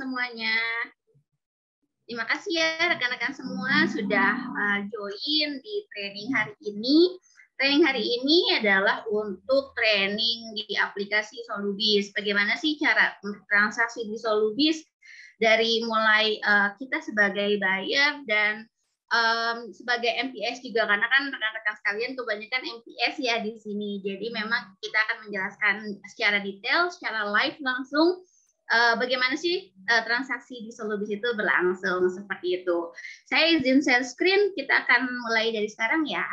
semuanya. Terima kasih ya rekan-rekan semua sudah join di training hari ini. Training hari ini adalah untuk training di aplikasi Solubis. Bagaimana sih cara transaksi di Solubis dari mulai kita sebagai buyer dan sebagai MPS juga, karena kan rekan-rekan sekalian kebanyakan MPS ya di sini. Jadi memang kita akan menjelaskan secara detail, secara live langsung bagaimana sih transaksi di Solubis itu berlangsung seperti itu. Saya izin share screen, kita akan mulai dari sekarang ya.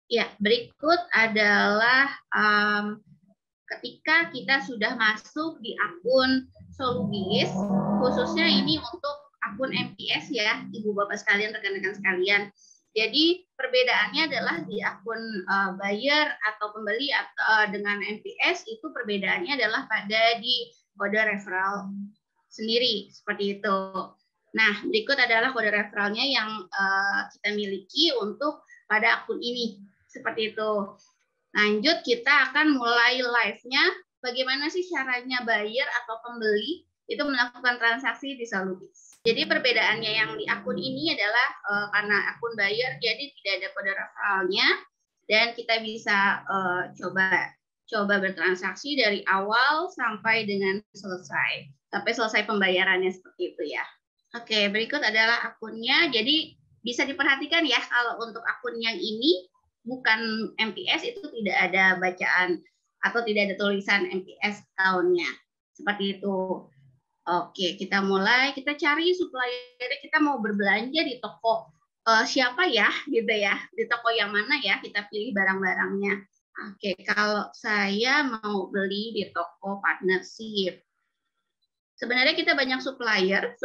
Ya, berikut adalah ketika kita sudah masuk di akun Solubis, khususnya ini untuk akun MPS ya, Ibu Bapak sekalian, rekan-rekan sekalian. Jadi perbedaannya adalah di akun buyer atau pembeli atau dengan MPS itu perbedaannya adalah pada di kode referral sendiri seperti itu. Nah, berikut adalah kode referralnya yang kita miliki untuk pada akun ini seperti itu. Lanjut, kita akan mulai live-nya. Bagaimana sih caranya buyer atau pembeli itu melakukan transaksi di Solubis. Jadi perbedaannya yang di akun ini adalah karena akun buyer jadi tidak ada kode referralnya dan kita bisa coba bertransaksi dari awal sampai dengan selesai pembayarannya seperti itu ya. Oke, berikut adalah akunnya. Jadi bisa diperhatikan ya kalau untuk akun yang ini bukan MPS itu tidak ada bacaan atau tidak ada tulisan MPS account-nya. Seperti itu. Oke, kita mulai. Kita cari supplier, kita mau berbelanja di toko siapa ya, gitu ya. Di toko yang mana ya, kita pilih barang-barangnya. Oke, kalau saya mau beli di toko partnership. Sebenarnya kita banyak supplier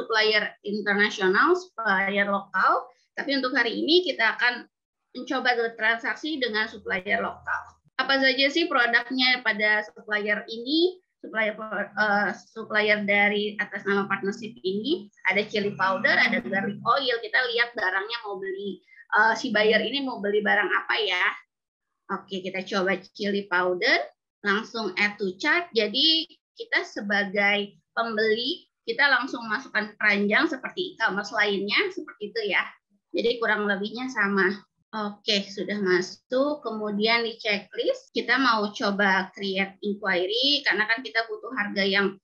internasional, supplier lokal, tapi untuk hari ini kita akan mencoba bertransaksi dengan supplier lokal. Apa saja sih produknya pada supplier ini? Supplier dari atas nama partnership ini, ada chili powder, ada garlic oil. Kita lihat barangnya mau beli, si buyer ini mau beli barang apa ya. Oke, kita coba chili powder, langsung add to cart. Jadi kita sebagai pembeli, kita langsung masukkan keranjang seperti e-commerce lainnya, seperti itu ya. Jadi kurang lebihnya sama. Oke, sudah masuk. Kemudian di checklist, kita mau coba create inquiry, karena kan kita butuh harga yang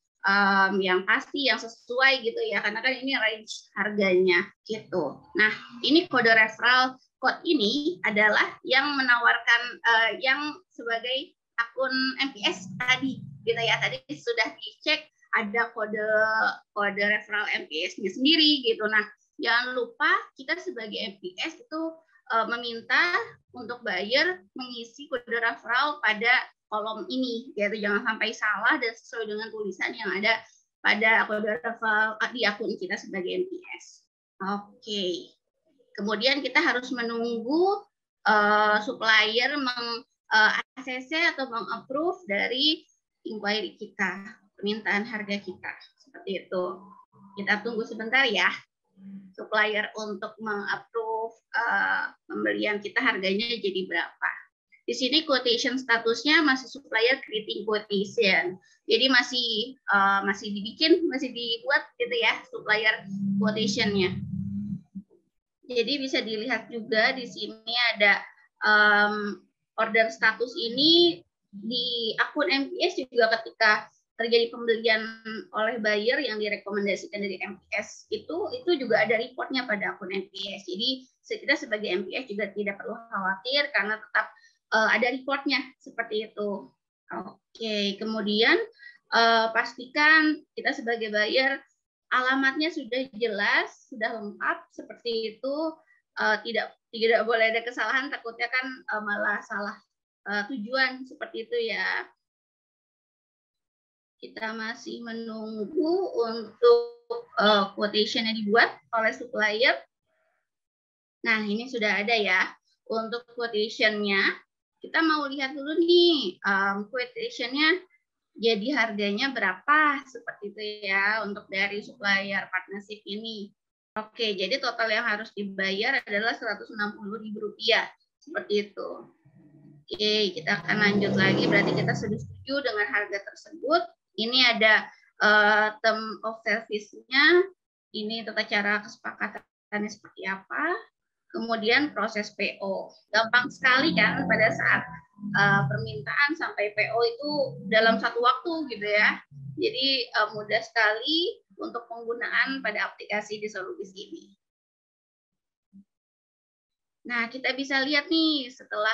pasti, yang sesuai gitu ya, karena kan ini range harganya gitu. Nah, ini kode referral. Code ini adalah yang menawarkan yang sebagai akun MPS tadi, gitu ya. Tadi sudah dicek ada kode referral MPS-nya sendiri, gitu. Nah, jangan lupa kita sebagai MPS itu meminta untuk buyer mengisi kode referral pada kolom ini, yaitu jangan sampai salah dan sesuai dengan tulisan yang ada pada kode referral di akun kita sebagai MPS. Oke. Kemudian kita harus menunggu supplier meng-ACC atau meng-approve dari inquiry kita, permintaan harga kita. Seperti itu. Kita tunggu sebentar ya, supplier untuk meng-approve pembelian kita harganya jadi berapa. Di sini quotation statusnya masih supplier creating quotation. Jadi masih dibuat gitu ya supplier quotation-nya. Jadi bisa dilihat juga di sini ada order status ini di akun MPS juga ketika terjadi pembelian oleh buyer yang direkomendasikan dari MPS itu juga ada reportnya pada akun MPS. Jadi kita sebagai MPS juga tidak perlu khawatir karena tetap ada reportnya seperti itu. Oke, kemudian pastikan kita sebagai buyer alamatnya sudah jelas, sudah lengkap seperti itu. Tidak boleh ada kesalahan, takutnya kan malah salah tujuan seperti itu ya. Kita masih menunggu untuk quotation-nya dibuat oleh supplier. Nah, ini sudah ada ya untuk quotation-nya. Kita mau lihat dulu nih quotation-nya. Jadi harganya berapa seperti itu ya untuk dari supplier partnership ini. Oke, jadi total yang harus dibayar adalah Rp160.000 seperti itu. Oke, kita akan lanjut lagi. Berarti kita sudah setuju dengan harga tersebut. Ini ada term of service-nya, ini tata cara kesepakatannya seperti apa, kemudian proses PO. Gampang sekali kan pada saat permintaan sampai PO itu dalam satu waktu gitu ya. Jadi mudah sekali untuk penggunaan pada aplikasi di Solubis ini. Nah, kita bisa lihat nih setelah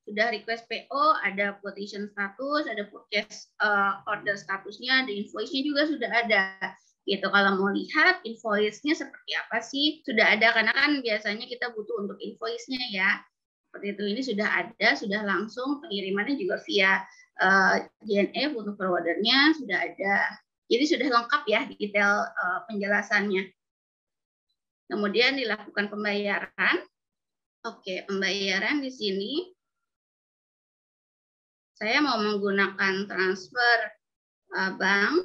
sudah request PO, ada quotation status, ada purchase order statusnya, ada invoice-nya juga sudah ada. Gitu. Kalau mau lihat invoice-nya seperti apa sih, sudah ada, karena kan biasanya kita butuh untuk invoice-nya ya. Seperti itu, ini sudah ada, sudah langsung pengirimannya juga via JNF untuk forwardernya sudah ada. Jadi sudah lengkap ya detail penjelasannya. Kemudian dilakukan pembayaran. Oke, pembayaran di sini saya mau menggunakan transfer bank.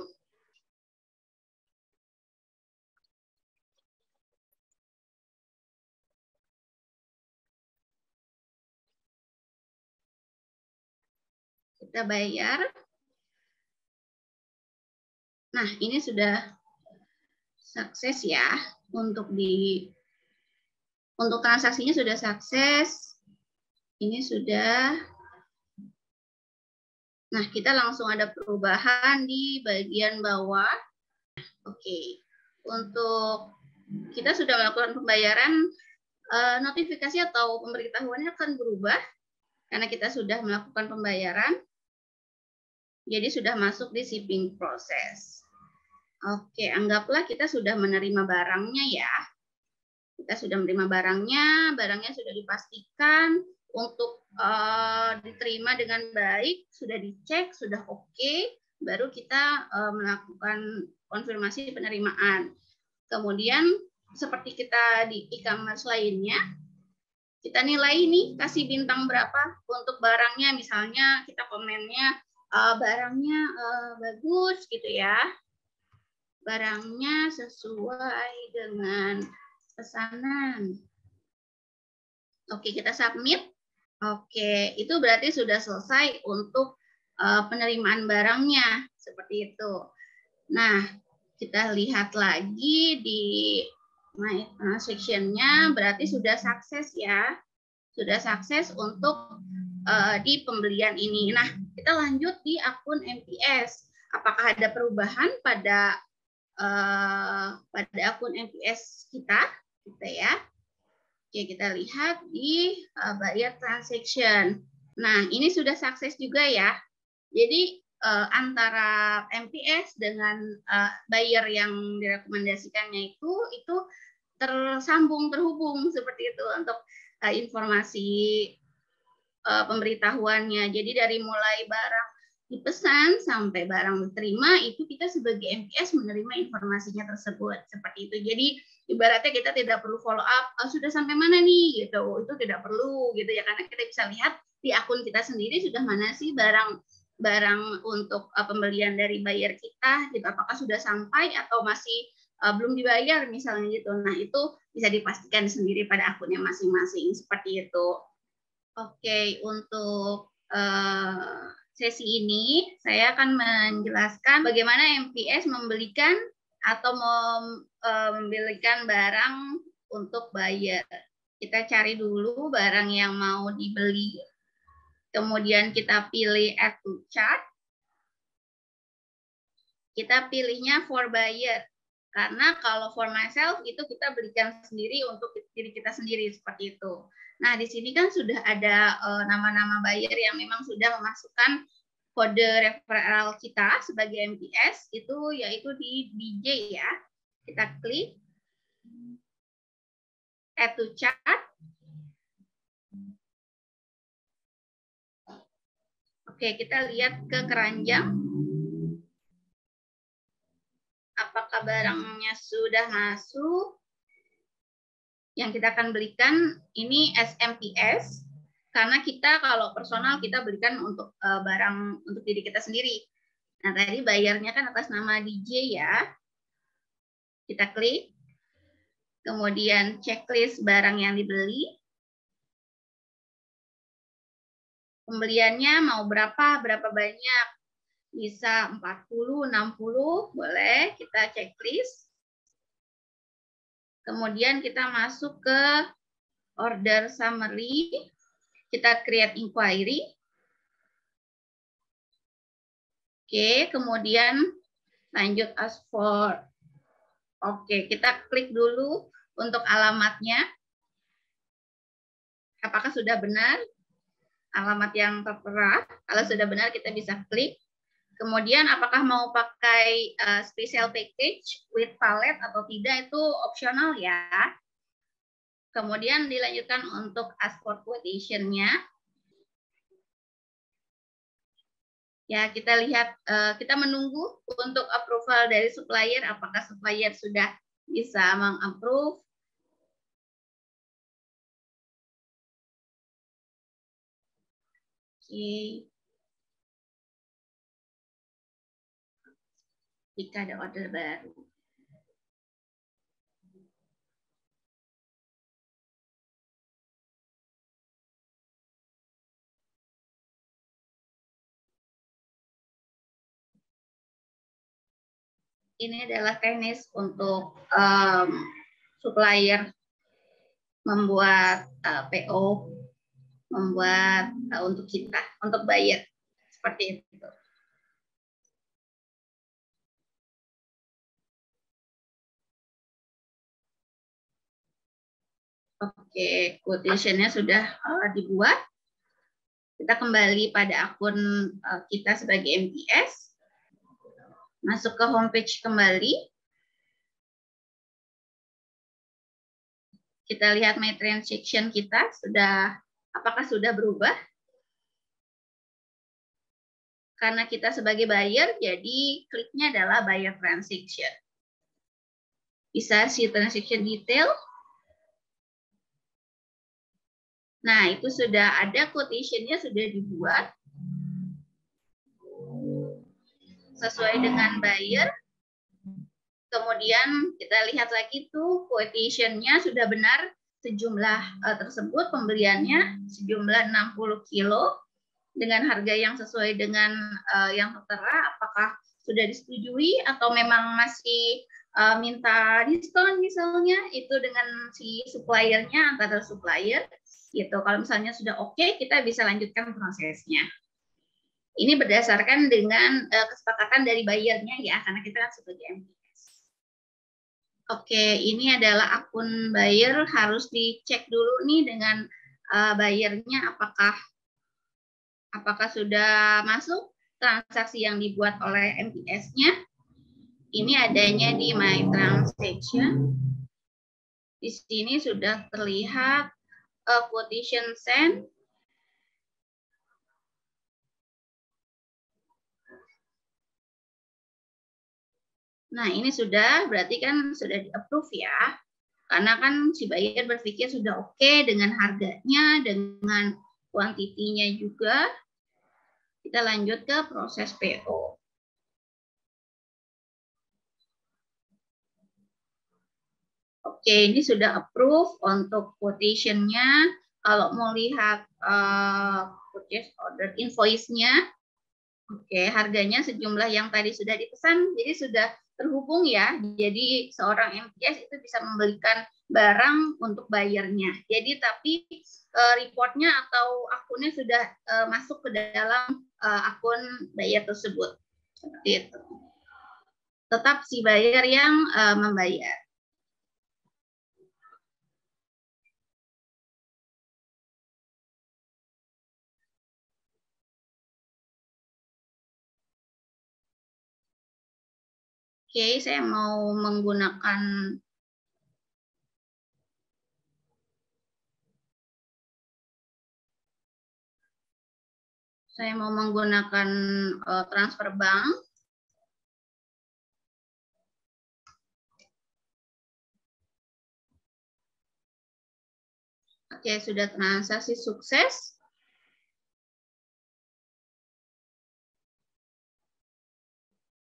Kita bayar. Nah, ini sudah sukses ya untuk transaksinya sudah sukses. Ini sudah. Nah, kita langsung ada perubahan di bagian bawah. Oke. Untuk kita sudah melakukan pembayaran, notifikasi atau pemberitahuannya akan berubah karena kita sudah melakukan pembayaran. Jadi sudah masuk di shipping proses. Oke, anggaplah kita sudah menerima barangnya ya. Kita sudah menerima barangnya sudah dipastikan untuk diterima dengan baik, sudah dicek, sudah oke, baru kita melakukan konfirmasi penerimaan. Kemudian seperti kita di e-commerce lainnya, kita nilai nih, kasih bintang berapa untuk barangnya, misalnya kita komennya barangnya bagus gitu ya, barangnya sesuai dengan pesanan. Oke, kita submit. Oke, itu berarti sudah selesai untuk penerimaan barangnya, seperti itu. Nah, kita lihat lagi di My Transaction-nya, berarti sudah sukses ya. Sudah sukses untuk di pembelian ini. Nah, kita lanjut di akun MPS. Apakah ada perubahan pada akun MPS kita, gitu ya? Oke, kita lihat di buyer transaction. Nah, ini sudah sukses juga ya. Jadi antara MPS dengan buyer yang direkomendasikannya itu terhubung seperti itu untuk informasi pemberitahuannya. Jadi dari mulai barang dipesan sampai barang diterima itu kita sebagai MPS menerima informasinya tersebut seperti itu. Jadi ibaratnya kita tidak perlu follow up sudah sampai mana nih gitu, itu tidak perlu gitu ya, karena kita bisa lihat di akun kita sendiri sudah mana sih barang untuk pembelian dari buyer kita gitu, apakah sudah sampai atau masih belum dibayar misalnya gitu. Nah, itu bisa dipastikan sendiri pada akunnya masing-masing seperti itu. Oke, untuk sesi ini saya akan menjelaskan bagaimana MPS membelikan atau membelikan barang untuk buyer. Kita cari dulu barang yang mau dibeli. Kemudian kita pilih add to cart. Kita pilihnya for buyer. Karena kalau for myself itu kita belikan sendiri untuk diri kita sendiri seperti itu. Nah, di sini kan sudah ada nama-nama buyer yang memang sudah memasukkan kode referral kita sebagai MPS, itu yaitu di DJ ya. Kita klik add to cart. Oke, kita lihat ke keranjang. Apakah barangnya sudah masuk? Yang kita akan belikan ini SMPS, karena kita kalau personal kita belikan untuk barang untuk diri kita sendiri. Nah, tadi bayarnya kan atas nama DJ ya. Kita klik. Kemudian checklist barang yang dibeli. Pembeliannya mau berapa banyak. bisa 40, 60, boleh kita checklist. Kemudian kita masuk ke order summary, kita create inquiry. Oke, kemudian lanjut as for. Oke, kita klik dulu untuk alamatnya. Apakah sudah benar alamat yang tertera? Kalau sudah benar, kita bisa klik. Kemudian apakah mau pakai special package with palette atau tidak, itu opsional ya. Kemudian dilanjutkan untuk ask for quotation-nya. Ya, kita lihat, kita menunggu untuk approval dari supplier, apakah supplier sudah bisa meng-approve. Oke. Jika ada order baru. Ini adalah teknis untuk supplier membuat PO, membuat untuk kita, untuk buyer. Seperti itu. Oke, quotation-nya sudah dibuat. Kita kembali pada akun kita sebagai MPS. Masuk ke homepage kembali. Kita lihat my transaction kita apakah sudah berubah? Karena kita sebagai buyer, jadi kliknya adalah buyer transaction. Bisa see transaction detail. Nah, itu sudah ada, quotation-nya sudah dibuat sesuai dengan buyer. Kemudian kita lihat lagi tuh quotation-nya sudah benar, sejumlah tersebut pembeliannya sejumlah 60 kilo dengan harga yang sesuai dengan yang tertera. Apakah sudah disetujui atau memang masih minta diskon misalnya, itu dengan si suppliernya, antara supplier gitu. Kalau misalnya sudah oke, kita bisa lanjutkan prosesnya. Ini berdasarkan dengan kesepakatan dari buyernya ya, karena kita kan sebagai MPS. Oke, ini adalah akun buyer, harus dicek dulu nih dengan buyernya apakah sudah masuk transaksi yang dibuat oleh MPS-nya. Ini adanya di my transaction. Di sini sudah terlihat quotation send. Nah, ini sudah, berarti kan sudah di-approve ya. Karena kan si buyer berpikir sudah oke dengan harganya, dengan kuantitinya juga. Kita lanjut ke proses PO. Oke, ini sudah approve untuk quotation-nya. Kalau mau lihat purchase order invoice-nya, oke, harganya sejumlah yang tadi sudah dipesan, jadi sudah terhubung ya. Jadi seorang MPS itu bisa membelikan barang untuk bayarnya. Jadi tapi reportnya atau akunnya sudah masuk ke dalam akun bayar tersebut. Seperti itu. Tetap si buyer yang membayar. Oke, saya mau menggunakan transfer bank. Oke, sudah transaksi sukses.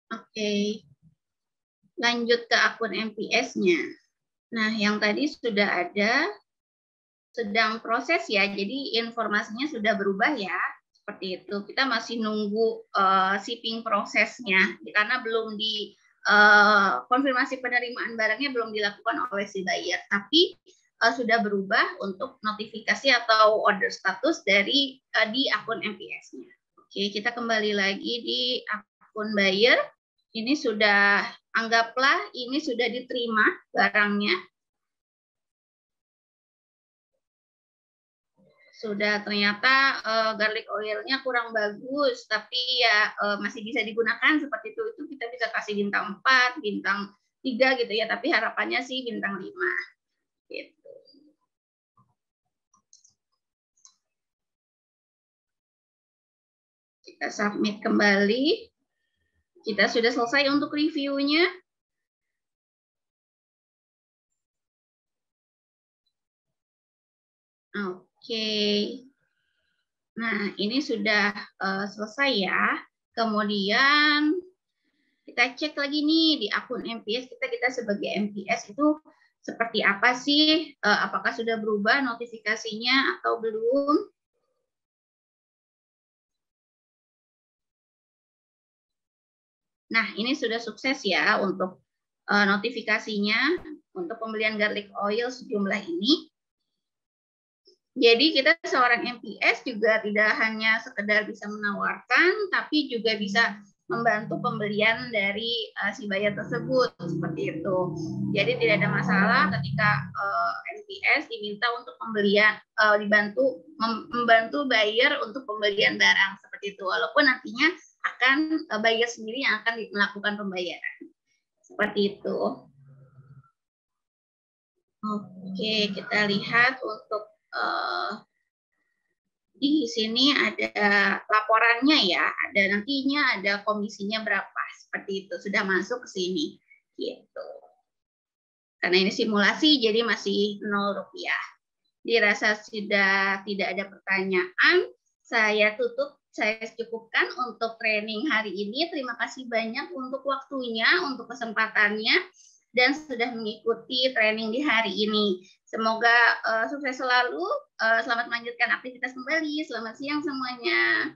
Oke. Lanjut ke akun MPS-nya. Nah, yang tadi sudah ada, sedang proses ya, jadi informasinya sudah berubah ya. Seperti itu. Kita masih nunggu shipping prosesnya karena belum di konfirmasi penerimaan barangnya belum dilakukan oleh si buyer. Tapi sudah berubah untuk notifikasi atau order status dari di akun MPS-nya. Oke, kita kembali lagi di akun buyer. Ini sudah, anggaplah ini sudah diterima barangnya. Sudah ternyata garlic oilnya kurang bagus, tapi ya masih bisa digunakan seperti itu kita bisa kasih bintang 4, bintang 3 gitu ya, tapi harapannya sih bintang 5. Gitu. Kita submit kembali. Kita sudah selesai untuk reviewnya. Oke. Nah, ini sudah selesai ya. Kemudian kita cek lagi nih di akun MPS kita sebagai MPS itu seperti apa sih? Apakah sudah berubah notifikasinya atau belum? Nah, ini sudah sukses ya untuk notifikasinya untuk pembelian garlic oil sejumlah ini. Jadi kita seorang MPS juga tidak hanya sekedar bisa menawarkan, tapi juga bisa membantu pembelian dari si buyer tersebut seperti itu. Jadi tidak ada masalah ketika MPS diminta untuk pembelian, membantu buyer untuk pembelian barang seperti itu. Walaupun nantinya akan buyer sendiri yang akan melakukan pembayaran seperti itu. Oke, kita lihat untuk di sini ada laporannya ya, ada nantinya ada komisinya berapa seperti itu sudah masuk ke sini gitu. Karena ini simulasi jadi masih Rp0. Dirasa sudah tidak ada pertanyaan, saya tutup, saya cukupkan untuk training hari ini. Terima kasih banyak untuk waktunya, untuk kesempatannya, dan sudah mengikuti training di hari ini. Semoga sukses selalu. Selamat melanjutkan aktivitas kembali. Selamat siang semuanya.